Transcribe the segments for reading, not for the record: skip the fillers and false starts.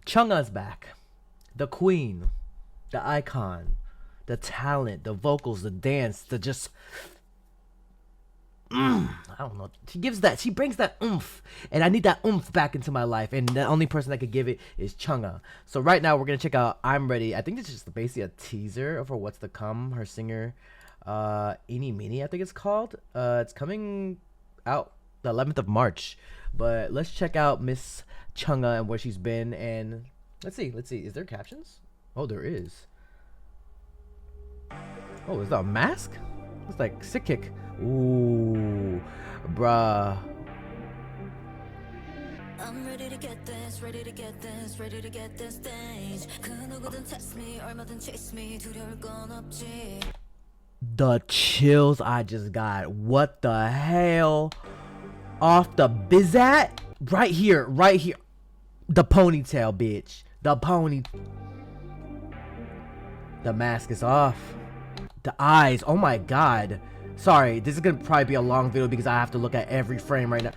Chunga's back. The queen, the icon, the talent, the vocals, the dance, the just I don't know. She brings that oomph, and I need that oomph back into my life. And the only person that could give it is Chunga. So right now we're gonna check out "I'm Ready." I think it's just basically a teaser for what's to come. Her singer, Eeny Meeny, I think it's called. It's coming out the 11th of March. But let's check out Miss Chunga and where she's been. And let's see. Is there captions? Oh, there is. Oh, is that a mask? It's like sick kick. Ooh, bruh. I'm ready to get this, ready to get this, ready to get this stage. Test me, chase me, the chills I just got. What the hell? Off the bizzat? Right here. The ponytail, bitch. The pony. The mask is off. The eyes. Oh my god. Sorry, this is gonna probably be a long video because I have to look at every frame right now.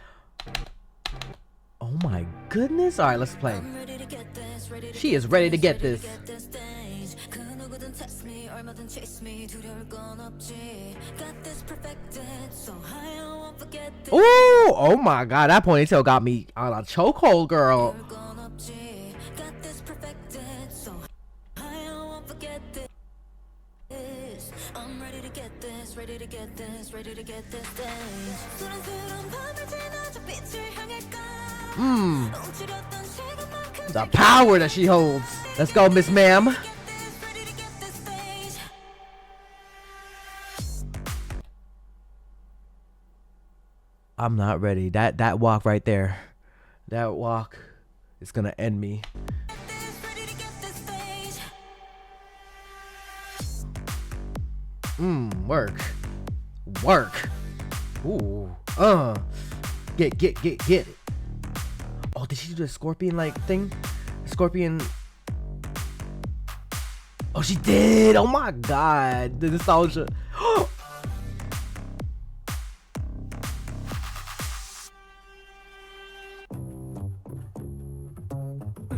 Oh my goodness. Alright, let's play. She is ready to get this. Ooh, oh my god, that ponytail got me on a chokehold, girl. Ready to get this, ready to get this the power that she holds. Let's go, Miss Ma'am. I'm not ready. That walk right there. That walk is gonna end me. Work. Ooh. Get it. Oh, did she do the scorpion like thing? Scorpion. Oh, she did. Oh my god. The nostalgia.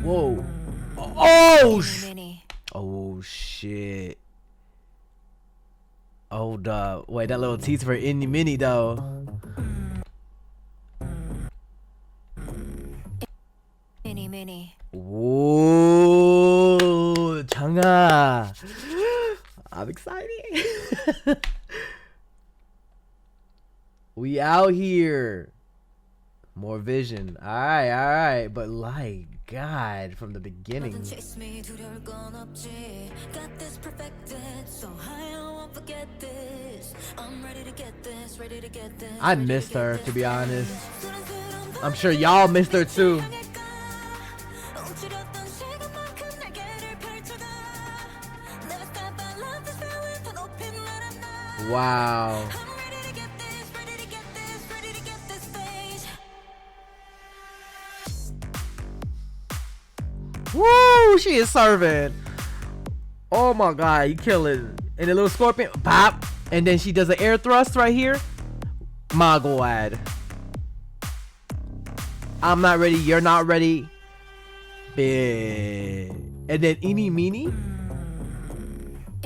Whoa. Oh shit. Hold up. Wait, that little teaser for Eeny Meeny though. Eeny Meeny. Whoa, Chunga. I'm excited. We out here. More vision. Alright. But like God, from the beginning. I missed her, to be honest. I'm sure y'all missed her too. Wow. Woo! She is serving. Oh my god, you killing. And the little scorpion, pop. And then she does an air thrust right here. My god. I'm not ready. You're not ready. Big. And then Eeny Meeny.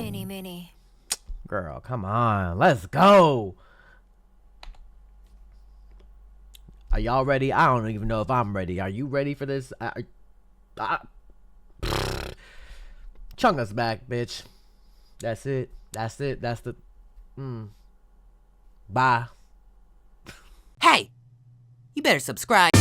Eeny Meeny. Girl, come on. Let's go. Are y'all ready? I don't even know if I'm ready. Are you ready for this? Chunga's back, bitch. That's it. That's the bye. Hey, you better subscribe.